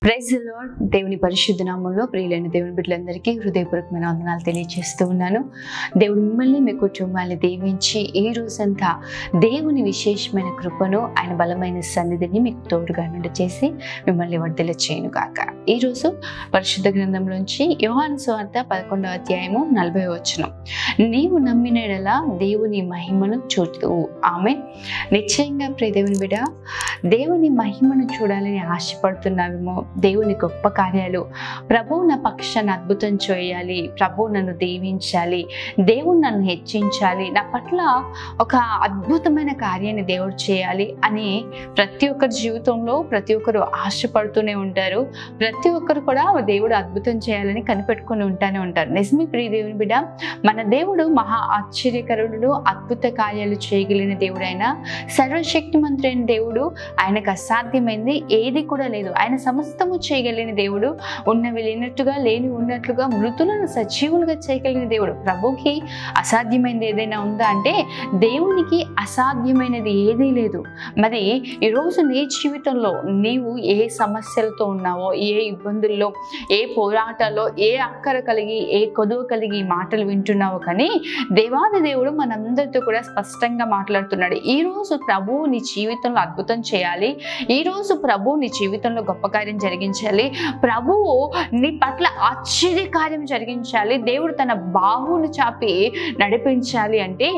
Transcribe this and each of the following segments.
Praise the lord. దేవుని పరిశుద్ధ నామములో ప్రియులైన దేవుని బిడ్డలందరికీ హృదయపూర్వకమైన వందనాలు తెలియజేస్తూ ఉన్నాను. దేవుడు మిమ్మల్ని మీ కుటుంబాన్ని దీవించి ఈ రోజంతా దేవుని విశేషమైన కృపను ఆయన బలమైన సన్నిధిని మీకు తోడుగా నుండి చేసి మిమ్మల్ని వర్ధిల్ల చేయను గాక. ఈరోజు పరిశుద్ధ గ్రంథంలోంచి యోహాను సువార్త 11వ అధ్యాయము 40వ వచనం. నీవు నమ్మిన యెడల దేవుని మహిమను చూతువు. ఆమె నిశ్చయంగా ప్రియ దేవుని బిడ్డ, దేవుని మహిమను చూడాలని ఆశపడుతున్నావేమో. దేవుని గొప్ప కార్యాలు, ప్రభువు నా పక్షాన్ని అద్భుతం చేయాలి, ప్రభువు నన్ను దీవించాలి, దేవుడు నన్ను హెచ్చించాలి, నా పట్ల ఒక అద్భుతమైన కార్యాన్ని దేవుడు చేయాలి అని ప్రతి ఒక్కరి జీవితంలో ప్రతి ఒక్కరు ఆశపడుతూనే ఉంటారు. ప్రతి ఒక్కరు కూడా దేవుడు అద్భుతం చేయాలని కనిపెట్టుకుని ఉంటానే ఉంటారు. నిజమే ప్రియ దేవుని బిడ్డ, మన దేవుడు మహా ఆశ్చర్యకరుడు, అద్భుత కార్యాలు చేయగలిగిన దేవుడు. ఆయన సర్వశక్తిమంతుడైన దేవుడు. ఆయనకు అసాధ్యమైంది ఏది కూడా లేదు. ఆయన సమస్తము చేయగలిగిన దేవుడు. ఉన్నవి లేనట్టుగా, లేని ఉన్నట్లుగా, మృతులను సజీవులుగా చేయగలిగిన దేవుడు. ప్రభుకి అసాధ్యమైనది ఏదైనా ఉందా అంటే దేవునికి అసాధ్యమైనది ఏదీ లేదు. మరి ఈరోజు నీ జీవితంలో నీవు ఏ సమస్యలతో ఉన్నావో, ఏ ఇబ్బందుల్లో, ఏ పోరాటాల్లో, ఏ అక్కర కలిగి, ఏ కొదువ కలిగి ఈ మాటలు వింటున్నావో, కానీ దేవాది దేవుడు మనందరితో కూడా స్పష్టంగా మాట్లాడుతున్నాడు. ఈరోజు ప్రభువు నీ జీవితంలో అద్భుతం చేయాలి, ఈరోజు ప్రభువు నీ జీవితంలో గొప్ప కార్యం జరిగించాలి, ప్రభువు నీ పట్ల ఆశ్చర్య కార్యం జరిగించాలి, దేవుడు తన బాహువును చాపి నడిపించాలి అంటే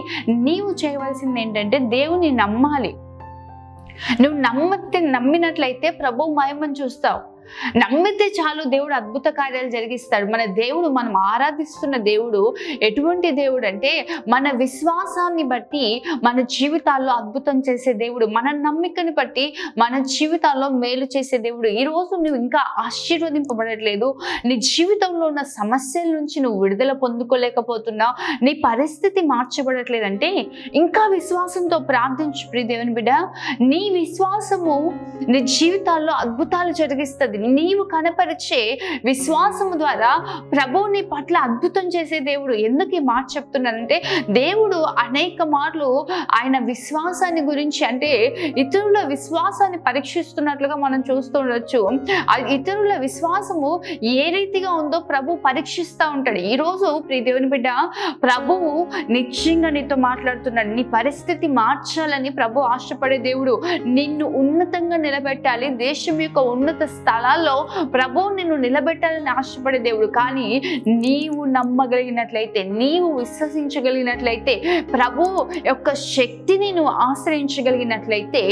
నీవు చేయవలసింది ఏంటంటే దేవుని నమ్మాలి. నువ్వు నమ్మినట్లయితే ప్రభు మహిమను చూస్తావు. నమ్మితే చాలు, దేవుడు అద్భుత కార్యాలు జరిగిస్తాడు. మన దేవుడు, మనం ఆరాధిస్తున్న దేవుడు ఎటువంటి దేవుడు అంటే మన విశ్వాసాన్ని బట్టి మన జీవితాల్లో అద్భుతం చేసే దేవుడు, మన నమ్మికని బట్టి మన జీవితాల్లో మేలు చేసే దేవుడు. ఈరోజు నువ్వు ఇంకా ఆశీర్వదింపబడట్లేదు, నీ జీవితంలో ఉన్న సమస్యల నుంచి నువ్వు విడుదల పొందుకోలేకపోతున్నావు, నీ పరిస్థితి మార్చబడట్లేదంటే ఇంకా విశ్వాసంతో ప్రార్థించు ప్రియ దేవుని బిడ్డ. నీ విశ్వాసము నీ జీవితాల్లో అద్భుతాలు జరిగిస్తుంది. నీవు కనపరిచే విశ్వాసము ద్వారా ప్రభువు నీ పట్ల అద్భుతం చేసే దేవుడు. ఎందుకు ఈ మాట చెప్తున్నానంటే దేవుడు అనేక మార్లు ఆయన విశ్వాసాన్ని గురించి, అంటే ఇతరుల విశ్వాసాన్ని పరీక్షిస్తున్నట్లుగా మనం చూస్తూ ఉండొచ్చు. ఇతరుల విశ్వాసము ఏ రీతిగా ఉందో ప్రభు పరీక్షిస్తూ ఉంటాడు. ఈరోజు ప్రియ దేవుని బిడ్డ, ప్రభువు నిశ్చయంగా నీతో మాట్లాడుతున్నాడు. నీ పరిస్థితి మార్చాలని ప్రభు ఆశపడే దేవుడు. నిన్ను ఉన్నతంగా నిలబెట్టాలి, దేశం యొక్క ఉన్నత స్థలాల్లో ప్రభువు నిన్ను నిలబెట్టాలని ఆశపడే దేవుడు. కానీ నీవు నమ్మగలిగినట్లయితే, నీవు విశ్వసించగలిగినట్లయితే, ప్రభువు యొక్క శక్తిని నువ్వు ఆశ్రయించగలిగినట్లయితే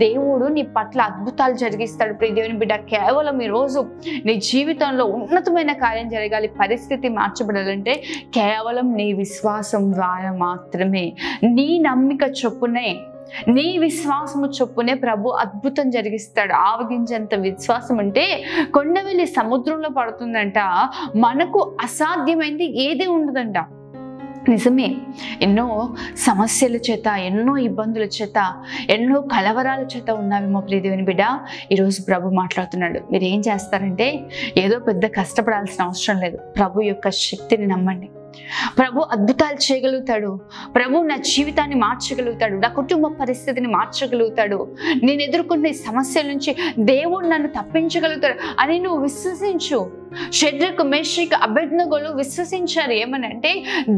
దేవుడు నీ పట్ల అద్భుతాలు జరిగిస్తాడు. ప్రియ దేవుని బిడ్డ, కేవలం ఈరోజు నీ జీవితంలో ఉన్నతమైన కార్యం జరగాలి, పరిస్థితి మార్చబడాలంటే కేవలం నీ విశ్వాసం ద్వారా మాత్రమే. నీ నమ్మిక చొప్పునే, నీ విశ్వాసము చొప్పునే ప్రభు అద్భుతం జరిగిస్తాడు. ఆవగించేంత విశ్వాసం అంటే కొండ వెళ్ళి సముద్రంలో పడుతుందంట. మనకు అసాధ్యమైంది ఏది ఉండదంట. నిజమే, ఎన్నో సమస్యల చేత, ఎన్నో ఇబ్బందుల చేత, ఎన్నో కలవరాల చేత ఉన్నావేమో ప్రియ దేవుని బిడ్డ. ఈరోజు ప్రభు మాట్లాడుతున్నాడు. మీరు ఏం చేస్తారంటే ఏదో పెద్ద కష్టపడాల్సిన అవసరం లేదు. ప్రభు యొక్క శక్తిని నమ్మండి. ప్రభు అద్భుతాలు చేయగలుగుతాడు. ప్రభు నా జీవితాన్ని మార్చగలుగుతాడు, నా కుటుంబ పరిస్థితిని మార్చగలుగుతాడు, నేను ఎదుర్కొన్న సమస్యల నుంచి దేవుడు నన్ను తప్పించగలుగుతాడు అని నువ్వు విశ్వసించు. షడ్రకు, మేషకు, అబేద్నెగోలు విశ్వసించారు. ఏమనంటే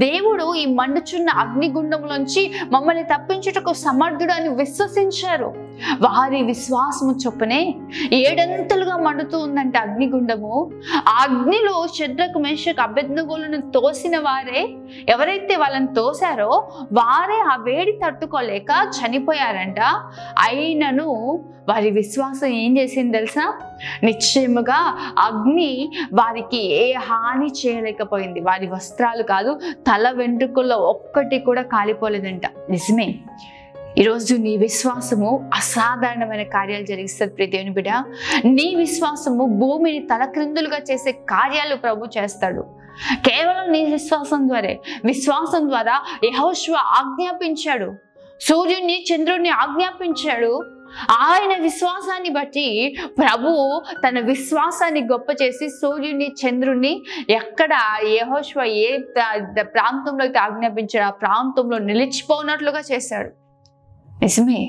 దేవుడు ఈ మండుచున్న అగ్నిగుండంలోంచి మమ్మల్ని తప్పించుటకు సమర్థుడు అని విశ్వసించారు. వారి విశ్వాసము చొప్పునే 7 అంతలుగా మండుతూ ఉందంటే అగ్నిగుండము. ఆ అగ్నిలో షడ్రకు, మేషకు, అబేద్నెగోలను తోసిన వారే, ఎవరైతే వాళ్ళని తోసారో వారే ఆ వేడి తట్టుకోలేక చనిపోయారంట. అయినను వారి విశ్వాసం ఏం చేసింది తెలుసా? నిశ్చయముగా అగ్ని వారికి ఏ హాని చేయలేకపోయింది. వారి వస్త్రాలు కాదు, తల వెంట్రుకల్లో ఒక్కటి కూడా కాలిపోలేదంట. నిజమే, ఈరోజు నీ విశ్వాసము అసాధారణమైన కార్యాలు జరిగిస్తుంది ప్రియ దేవుని బిడ్డ. నీ విశ్వాసము భూమిని తలక్రిందులుగా చేసే కార్యాలు ప్రభు చేస్తాడు. కేవలం నీ విశ్వాసం ద్వారా యెహోషువ ఆజ్ఞాపించాడు, సూర్యుని చంద్రుడిని ఆజ్ఞాపించాడు. ఆయన విశ్వాసాన్ని బట్టి ప్రభువు తన విశ్వాసాన్ని గొప్ప చేసి సూర్యుని, చంద్రుని ఎక్కడ యెహోషువ ఏ ప్రాంతంలో అయితే ఆజ్ఞాపించాడు ఆ ప్రాంతంలో నిలిచిపోనట్లుగా చేశాడు. నిజమే,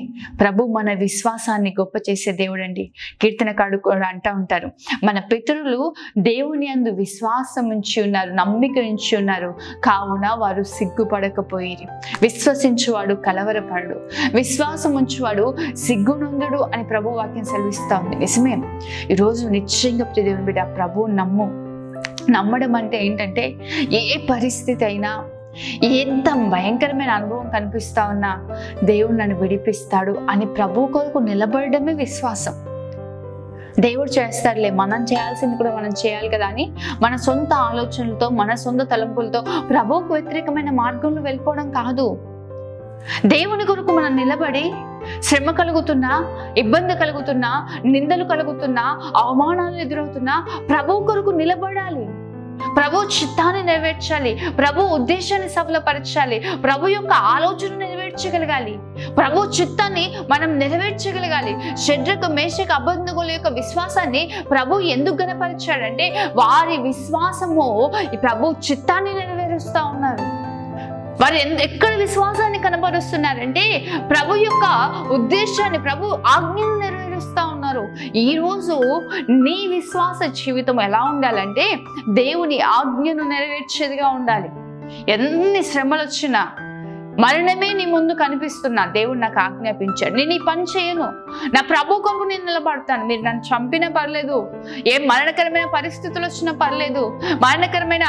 ప్రభు మన విశ్వాసాన్ని గొప్ప చేసే దేవుడు అండి. కీర్తనకారుడు కూడా అంటూ ఉంటారు, మన పితరులు దేవుని యందు విశ్వాసం ఉంచి ఉన్నారు, నమ్మిక ఉంచి ఉన్నారు, కావున వారు సిగ్గుపడకపోయిరి. విశ్వసించువాడు కలవరపడు, విశ్వాసం ఉంచువాడు సిగ్గునందుడు అని ప్రభు వాక్యం సెలవిస్తూ ఉంది. నిజమే, ఈరోజు నిశ్చయంగా ప్రియ దేవుని బిడ్డ, ప్రభు నమ్మడం అంటే ఏంటంటే ఏ పరిస్థితి అయినా, ఎంత భయంకరమైన అనుభవం కనిపిస్తా ఉన్నా దేవుడు నన్ను విడిపిస్తాడు అని ప్రభు కొరకు నిలబడమే విశ్వాసం. దేవుడు చేస్తాడులే, మనం చేయాల్సింది కూడా మనం చేయాలి కదా అని మన సొంత ఆలోచనలతో, మన సొంత తలంపులతో ప్రభువుకు వ్యతిరేకమైన మార్గంలో వెళ్ళిపోవడం కాదు. దేవుని కొరకు మనం నిలబడి శ్రమ కలుగుతున్నా, ఇబ్బంది కలుగుతున్నా, నిందలు కలుగుతున్నా, అవమానాలు ఎదురవుతున్నా ప్రభు కొరకు నిలబడాలి. ప్రభు చిత్తాన్ని నెరవేర్చాలి, ప్రభు ఉద్దేశాన్ని సఫలపరచాలి, ప్రభు యొక్క ఆలోచన నెరవేర్చగలగాలి, ప్రభు చిత్తాన్ని మనం నెరవేర్చగలగాలి. షడ్రకు మేషకు అబేద్నెగోల యొక్క విశ్వాసాన్ని ప్రభు ఎందుకు గణపరిచాడంటే వారి విశ్వాసము ప్రభు చిత్తాన్ని నెరవేరుస్తూ ఉన్నారు. వారు ఎక్కడ విశ్వాసాన్ని కనబరుస్తున్నారంటే ప్రభు యొక్క ఉద్దేశాన్ని, ప్రభు ఆజ్ఞను నెరవేరుస్తూ ఉన్నారు. ఈరోజు నీ విశ్వాస జీవితం ఎలా ఉండాలంటే దేవుని ఆజ్ఞను నెరవేర్చేదిగా ఉండాలి. ఎన్ని శ్రమలు వచ్చినా, మరణమే నీ ముందు కనిపిస్తున్నా, దేవుడు నాకు ఆజ్ఞాపించాడు, నేను ఈ పని చేయను, నా ప్రభు కొరకు నేను నిలబడతాను, మీరు నన్ను చంపినా పర్లేదు, ఏ మరణకరమైన పరిస్థితులు వచ్చినా పర్లేదు, మరణకరమైన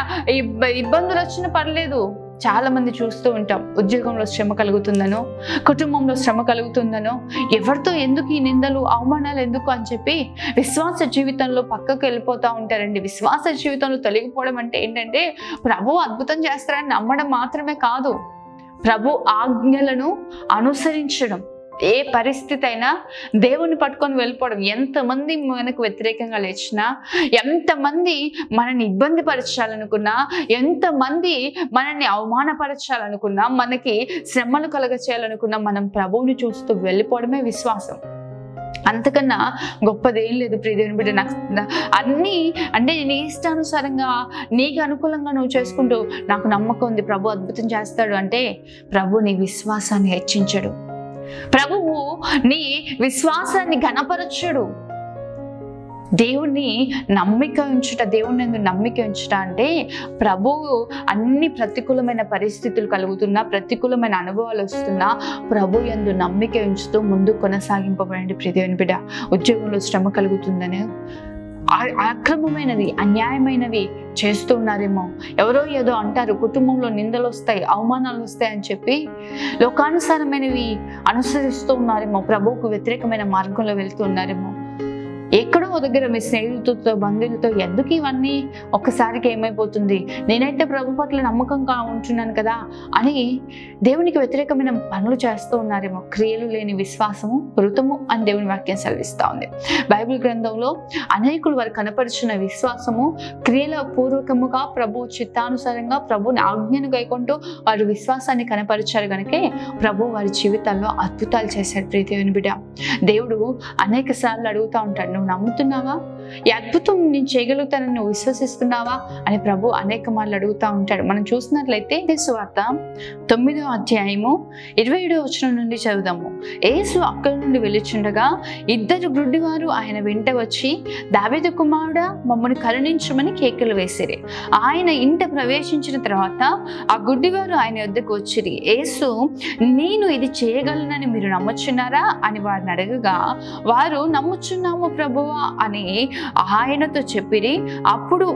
ఇబ్బందులు వచ్చినా పర్లేదు. చాలా మంది చూస్తూ ఉంటాం, ఉద్యోగంలో శ్రమ కలుగుతుందనో, కుటుంబంలో శ్రమ కలుగుతుందనో, ఎవరితో ఎందుకు ఈ నిందలు అవమానాలు ఎందుకు అని చెప్పి విశ్వాస జీవితంలో పక్కకు వెళ్ళిపోతూ ఉంటారండి. విశ్వాస జీవితంలో తొలగిపోవడం అంటే ఏంటంటే ప్రభు అద్భుతం చేస్తారని నమ్మడం మాత్రమే కాదు, ప్రభు ఆజ్ఞలను అనుసరించడం. ఏ పరిస్థితి అయినా దేవుని పట్టుకొని వెళ్ళిపోవడం. ఎంతమంది మనకు వ్యతిరేకంగా లేచినా, ఎంతమంది మనల్ని ఇబ్బంది పరచాలనుకున్నా, ఎంతమంది మనల్ని అవమానపరచాలనుకున్నా, మనకి శ్రమలు కలగచేయాలనుకున్నా, మనం ప్రభువుని చూస్తూ వెళ్ళిపోవడమే విశ్వాసం. అంతకన్నా గొప్పదేం లేదు ప్రియ దేవుని బిడ్డ. నాకు అన్నీ అంటే నీ ఇష్టానుసారంగా, నీకు అనుకూలంగా నువ్వు చేసుకుంటూ నాకు నమ్మకం ఉంది ప్రభు అద్భుతం చేస్తాడు అంటే ప్రభు నీ విశ్వాసాన్ని హెచ్చించడు, ప్రభువు నీ విశ్వాసాన్ని ఘనపరచుడు. దేవుణ్ణి నమ్మిక ఉంచుట, దేవుని నమ్మిక ఉంచుట అంటే ప్రభువు అన్ని ప్రతికూలమైన పరిస్థితులు కలుగుతున్నా, ప్రతికూలమైన అనుభవాలు వస్తున్నా ప్రభు యందు నమ్మిక ఉంచుతూ ముందు కొనసాగింపబడండి ప్రియ దేవుని బిడ్డ. ఉద్యోగంలో శ్రమ కలుగుతుందని, అక్రమమైనవి, అన్యాయమైనవి చేస్తూ ఉన్నారేమో, ఎవరో ఏదో అంటారు, కుటుంబంలో నిందలు వస్తాయి, అవమానాలు వస్తాయి అని చెప్పి లోకానుసారమైనవి అనుసరిస్తూ ఉన్నారేమో, ప్రభువుకు వ్యతిరేకమైన మార్గంలో వెళ్తూ ఉన్నారేమో, ఎక్కడో దగ్గర మీ స్నేహితులతో, బంధువులతో ఎందుకు ఇవన్నీ, ఒక్కసారికి ఏమైపోతుంది, నేనైతే ప్రభు పట్ల నమ్మకంగా ఉంటున్నాను కదా అని దేవునికి వ్యతిరేకమైన పనులు చేస్తూ ఉన్నారేమో. క్రియలు లేని విశ్వాసము మృతము అని దేవుని వాక్యం సెలవిస్తూ ఉంది. బైబిల్ గ్రంథంలో అనేకులు వారు కనపరిచిన విశ్వాసము క్రియల పూర్వకముగా ప్రభు చిత్తానుసారంగా ప్రభుని ఆజ్ఞను గైకొంటూ వారు విశ్వాసాన్ని కనపరిచారు కనుకే ప్రభు వారి జీవితాల్లో అద్భుతాలు చేశాడు ప్రియ దేవుని బిడ్డ. దేవుడు అనేక సార్లు అడుగుతూ ఉంటాడు, నువ్వు నమ్ముతున్నావా, ఈ అద్భుతం నేను చేయగలుగుతానని నువ్వు విశ్వసిస్తున్నావా అని ప్రభు అనేక మార్లు అడుగుతూ ఉంటాడు. మనం చూసినట్లయితే సువార్త 9వ అధ్యాయము 27వ వచనం నుండి చదువుదాము. యేసు అక్కడి నుండి వెళ్ళుచుండగా ఇద్దరు గుడ్డివారు ఆయన వెంట వచ్చి, దావీదు కుమారుడా మమ్మల్ని కరుణించమని కేకలు వేసిరి. ఆయన ఇంట ప్రవేశించిన తర్వాత ఆ గుడ్డివారు ఆయన వద్దకు వచ్చిరి. యేసు, నేను ఇది చేయగలనని మీరు నమ్ముచున్నారా అని వారిని అడగగా వారు, నమ్ముచున్నాము ప్రభువా అని ఆయనతో చెప్పిరి. అప్పుడు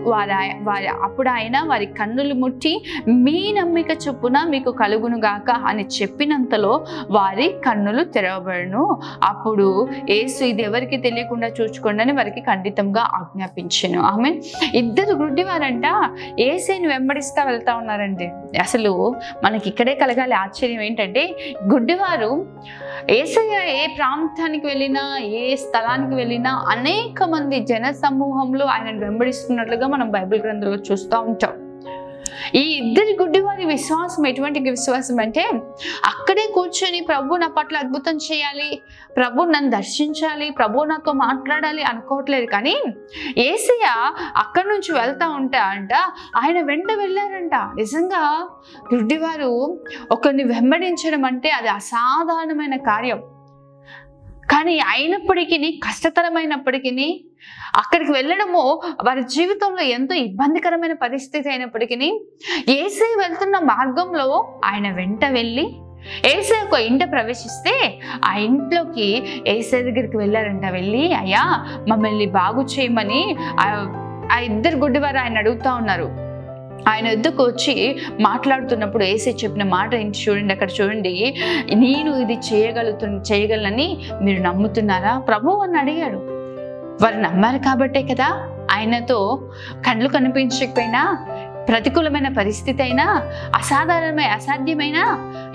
ఆయన వారి కన్నులు ముట్టి, మీ నమ్మిక చొప్పున మీకు కలుగును గాక అని చెప్పినంతలో వారి కన్నులు తెరవబడును. అప్పుడు యేసు, ఇది ఎవరికి తెలియకుండా చూచుకోండి అని వారికి ఖండితంగా ఆజ్ఞాపించెను. ఆమె ఇద్దరు గుడ్డివారంట యేసుని వెంబడిస్తా వెళ్తా ఉన్నారండి. అసలు మనకి ఇక్కడే కలగాలి ఆశ్చర్యం ఏంటంటే, గుడ్డివారు యేసయ్య ఏ ప్రాంతానికి వెళ్ళినా, ఏ స్థలానికి వెళ్ళినా అనేక మంది జన సమూహంలో ఆయనను వెంబడిస్తున్నట్లుగా మనం బైబిల్ గ్రంథంలో చూస్తూ ఉంటాం. ఈ ఇద్దరి గుడ్డివారి విశ్వాసం ఎటువంటి విశ్వాసం అంటే, అక్కడే కూర్చొని ప్రభు నా పట్ల అద్భుతం చేయాలి, ప్రభు నన్ను దర్శించాలి, ప్రభు నాతో మాట్లాడాలి అనుకోవట్లేదు. కానీ యేసయ్య అక్కడి నుంచి వెళ్తా అంట ఆయన వెంట వెళ్ళారంట. నిజంగా గుడ్డివారు ఒకరిని వెంబడించడం అంటే అది అసాధారణమైన కార్యం. కానీ అయినప్పటికీ, కష్టతరమైనప్పటికీ, అక్కడికి వెళ్ళడము వారి జీవితంలో ఎంతో ఇబ్బందికరమైన పరిస్థితి అయినప్పటికీ, యేసయ్య వెళ్తున్న మార్గంలో ఆయన వెంట వెళ్ళి యేసయ్య ఒక ఇంట ప్రవేశిస్తే ఆ ఇంట్లోకి యేసయ్య దగ్గరికి వెళ్ళారంట. వెళ్ళి, అయ్యా మమ్మల్ని బాగు చేయమని ఆ ఇద్దరు గుడ్డివారు ఆయన అడుగుతా ఉన్నారు. ఆయన వద్దకు వచ్చి మాట్లాడుతున్నప్పుడు యేసయ్య చెప్పిన మాట ఏంటి చూడండి, అక్కడ చూడండి, నేను ఇది చేయగలనని మీరు నమ్ముతున్నారా ప్రభు అని అడిగాడు. వారు నమ్మారు కాబట్టే కదా ఆయనతో కళ్ళు కనిపించకపోయినా, ప్రతికూలమైన పరిస్థితి అయినా, అసాధ్యమైన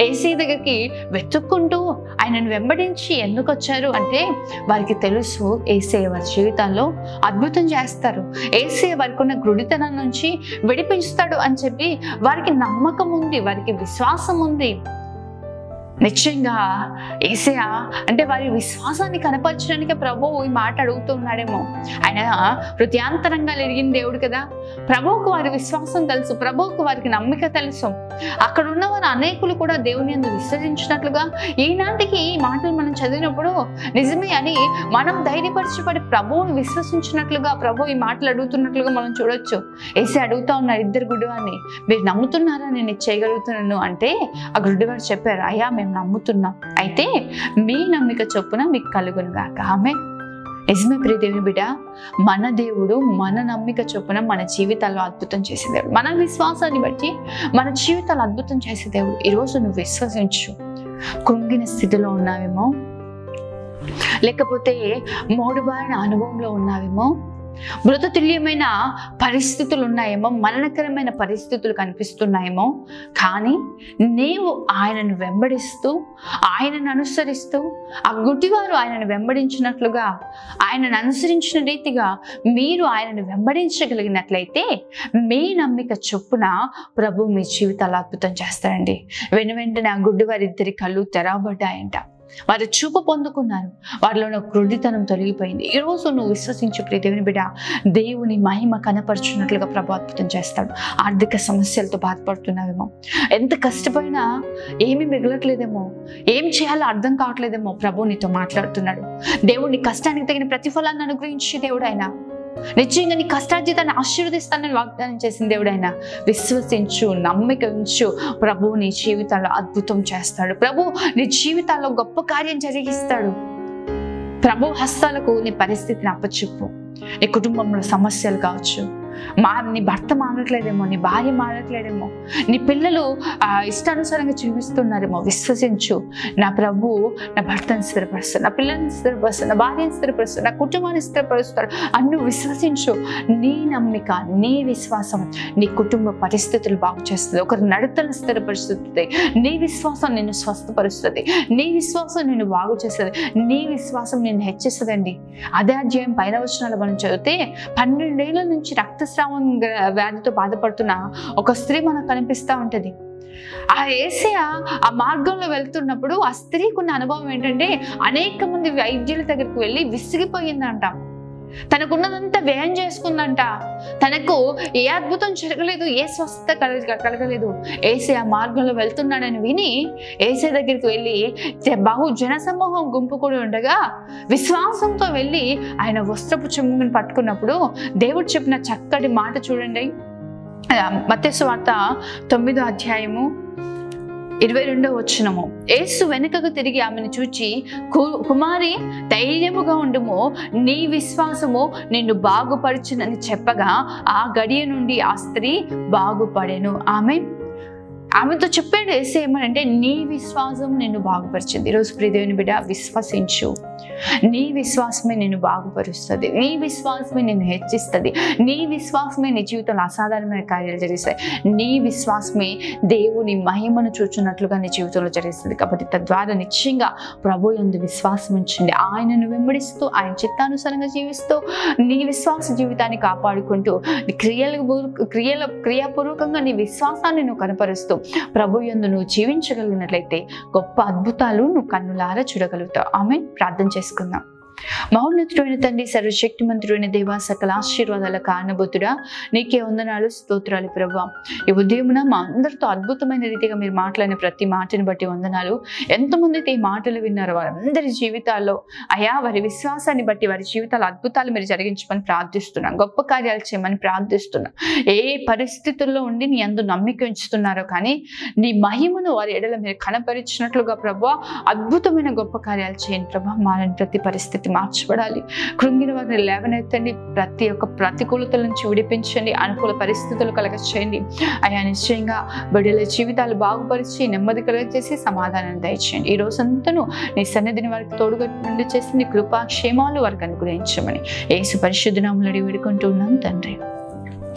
యేసయ్య దగ్గరికి వెతుక్కుంటూ ఆయనను వెంబడించి ఎందుకు వచ్చారు అంటే, వారికి తెలుసు యేసయ్య వారి జీవితాల్లో అద్భుతం చేస్తారు, యేసయ్య వారికి ఉన్న గుడితనం నుంచి విడిపిస్తాడు అని చెప్పి వారికి నమ్మకం ఉంది, వారికి విశ్వాసం ఉంది. నిశ్చయంగా యేసయ్య అంటే వారి విశ్వాసాన్ని కనపరచడానికి ప్రభువు ఈ మాట అడుగుతున్నాడేమో. ఆయన హృదయాంతరంగా ఎరిగిన దేవుడు కదా. ప్రభువుకు వారి విశ్వాసం తెలుసు, ప్రభువుకు వారికి నమ్మిక తెలుసు. అక్కడ ఉన్నవారు అనేకులు కూడా దేవుని యందు విశ్వసించినట్లుగా ఈనాటికి ఈ మాటలు మనం చదివినప్పుడు నిజమే అని మనం ధైర్యపరచబడి ప్రభువుని విశ్వసించినట్లుగా ప్రభు ఈ మాటలు అడుగుతున్నట్లుగా మనం చూడొచ్చు. యేసయ్య అడుగుతా ఉన్నారు ఇద్దరు గుడ్డివారిని, మీరు నమ్ముతున్నారా నేను చేయగలుగుతున్నాను అంటే ఆ గుడ్డివారు చెప్పారు, అయ్యా మేము నమ్ముతున్నాం, అయితే మీ నమ్మిక చొప్పున మీకు కలుగును గాక. ఆమేన్. నిజమే ప్రియ దేవుని బిడ్డ, మన దేవుడు మన నమ్మిక చొప్పున మన జీవితాల్లో అద్భుతం చేసే దేవుడు. మన విశ్వాసాన్ని బట్టి మన జీవితాలు అద్భుతం చేసే దేవుడు. ఈరోజు నువ్వు విశ్వసించు. కృంగిన స్థితిలో ఉన్నావేమో, లేకపోతే మోడుబారిన అనుభవంలో ఉన్నావేమో, మృతతుల్యమైన పరిస్థితులు ఉన్నాయేమో, మరణకరమైన పరిస్థితులు కనిపిస్తున్నాయేమో, కానీ నీవు ఆయనను వెంబడిస్తూ, ఆయనను అనుసరిస్తూ, ఆ గుడ్డివారు ఆయనను వెంబడించినట్లుగా, ఆయనను అనుసరించిన రీతిగా మీరు ఆయనను వెంబడించగలిగినట్లయితే మీ నమ్మిక చొప్పున ప్రభు మీ జీవితాలు అద్భుతం చేస్తారండి. వెనువెంటనే ఆ గుడ్డివారి ఇద్దరి కళ్ళు తెరవబడ్డాయంట. వారు చూపు పొందుకున్నారు, వారిలో ఉన్న గుడ్డితనం తొలగిపోయింది. ఈరోజు నువ్వు విశ్వసించు ప్రియ దేవుని బిడ్డ, దేవుని మహిమ కనపరుచున్నట్లుగా ప్రభు అద్భుతం చేస్తాడు. ఆర్థిక సమస్యలతో బాధపడుతున్నావేమో, ఎంత కష్టపోయినా ఏమీ మిగలట్లేదేమో, ఏం చేయాలో అర్థం కావట్లేదేమో, ప్రభు నీతో మాట్లాడుతున్నాడు. దేవుని కష్టానికి తగిన ప్రతిఫలాన్ని అనుగ్రహించే దేవుడు ఆయన. నిశ్చయంగా నీ కష్టార్జితాన్ని ఆశీర్వదిస్తానని వాగ్దానం చేసిన దేవుడు ఆయన. విశ్వసించు, నమ్మిక ఉంచు, ప్రభు నీ జీవితాల్లో అద్భుతం చేస్తాడు. ప్రభు నీ జీవితాల్లో గొప్ప కార్యం జరిగిస్తాడు. ప్రభు హస్తాలకు నీ పరిస్థితిని అప్పచెప్పు. నీ కుటుంబంలో సమస్యలు కావచ్చు, నీ భర్త మారట్లేదేమో, నీ భార్య మారట్లేదేమో, నీ పిల్లలు ఇష్టానుసారంగా జీవిస్తున్నారేమో, విశ్వసించు. నా ప్రభు నా భర్తను స్థిరపరుస్తాడు, నా పిల్లల్ని స్థిరపరుస్తాడు, నా భార్యను స్థిరపరుస్తాడు, నా కుటుంబాన్ని స్థిరపరుస్తాడు అని విశ్వసించు. నీ నమ్మిక, నీ విశ్వాసం నీ కుటుంబ పరిస్థితులు బాగు చేస్తుంది, ఒకరి నడతను స్థిరపరుస్తుంది. నీ విశ్వాసం నిన్ను స్వస్థపరుస్తుంది, నీ విశ్వాసం నిన్ను బాగు చేస్తుంది, నీ విశ్వాసం నిన్ను హెచ్చిస్తుందండి. అదే అధ్యాయం పైన వచనాలు మనం చదివితే 12 ఏళ్ల నుంచి రక్తస్రావం వ్యాధితో బాధపడుతున్న ఒక స్త్రీ మనకు కనిపిస్తూ ఉంటుంది. ఆ యేసయ్య ఆ మార్గంలో వెళ్తున్నప్పుడు ఆ స్త్రీకి ఉన్న అనుభవం ఏంటంటే, అనేక మంది వైద్యుల దగ్గరికి వెళ్ళి విసిగిపోయిందంట. తనకున్నదంతా వ్యయం చేసుకుందంట. తనకు ఏ అద్భుతం జరగలేదు, ఏ స్వస్థత కలగలేదు. యేసయ్య ఆ మార్గంలో వెళ్తున్నాడని విని యేసయ్య దగ్గరికి వెళ్ళి బహు జనసమూహం గుంపు కూడా ఉండగా విశ్వాసంతో వెళ్ళి ఆయన వస్త్రపు చెంగుని పట్టుకున్నప్పుడు దేవుడు చెప్పిన చక్కటి మాట చూడండి. మత్తయి సువార్త 9వ అధ్యాయము 22వ వచనము. యేసు వెనుకకు తిరిగి ఆమెను చూచి, కుమారి ధైర్యముగా ఉండుము, నీ విశ్వాసము నిన్ను బాగుపరచునని చెప్పగా ఆ గడియ నుండి ఆ స్త్రీ బాగుపడెను. ఆమె ఆమెతో చెప్పాడు యేసు ఏమనంటే, నీ విశ్వాసం నిన్ను బాగుపరిచింది. ఈరోజు ప్రియ దేవుని బిడ్డ, విశ్వసించు. నీ విశ్వాసమే నిన్ను బాగుపరుస్తుంది, నీ విశ్వాసమే నిన్ను హెచ్చిస్తుంది, నీ విశ్వాసమే నీ జీవితంలో అసాధారణమైన కార్యాలు జరిగిస్తాయి, నీ విశ్వాసమే దేవుని మహిమను చూచున్నట్లుగా నీ జీవితంలో జరిగిస్తుంది. కాబట్టి తద్వారా నిశ్చయంగా ప్రభు యందు విశ్వాసం ఉంచండి. ఆయనను వెంబడిస్తూ, ఆయన చిత్తానుసారంగా జీవిస్తూ, నీ విశ్వాస జీవితాన్ని కాపాడుకుంటూ, క్రియాపూర్వకంగా నీ విశ్వాసాన్ని నువ్వు కనపరుస్తూ ప్రభు యందు నువ్వు జీవించగలిగినట్లయితే గొప్ప అద్భుతాలు నువ్వు కన్నులారా చూడగలుగుతావు. ఆమేన్. ప్రార్థన చేసుకుందాం. మహోన్నతుడైన తండ్రి, సర్వశక్తిమంతుడైన దేవా, సకల ఆశీర్వాదాల కారణభూతుడా, నీకే వందనాలు, స్తోత్రాలు ప్రభువా. ఈ ఉదయమున మా అందరితో అద్భుతమైన రీతిగా మీరు మాట్లాడిన ప్రతి మాటని బట్టి వందనాలు. ఎంతమంది అయితే ఈ మాటలు విన్నారో వారందరి జీవితాల్లో అయా వారి విశ్వాసాన్ని బట్టి వారి జీవితాల అద్భుతాలు మీరు జరిగించమని ప్రార్థిస్తున్నాం. గొప్ప కార్యాలు చేయమని ప్రార్థిస్తున్నాం. ఏ పరిస్థితుల్లో ఉండి నీ అందు నమ్మిక ఉంచుతున్నారో కానీ నీ మహిమను వారి ఎడల మీరు కనపరిచినట్లుగా ప్రభువా అద్భుతమైన గొప్ప కార్యాలు చేయండి ప్రభా. మారని ప్రతి పరిస్థితి మార్చబడాలి. కృంగిన వారిని లేవనెత్తండి. ప్రతి ఒక్క ప్రతికూలతల నుంచి విడిపించండి. అనుకూల పరిస్థితులు కలగ చేయండి అయా. నిశ్చయంగా బిడ్డల జీవితాలు బాగుపరిచి నెమ్మది కలగచేసి సమాధానాన్ని దయచేయండి. ఈ రోజంతను నీ సన్నిధిని వారికి తోడుగా నుండి చేసి నీ కృపా క్షేమాలు వారికి అనుగ్రహించమని యేసు పరిశుద్ధ నామములో అడిగి వేడుకుంటూ ఉన్నాం తండ్రి.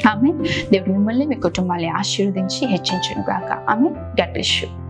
ఆమేన్. దేవుడు మిమ్మల్ని మీ కుటుంబాన్ని ఆశీర్వదించి హెచ్చించును గాక. ఆమేన్. God bless you.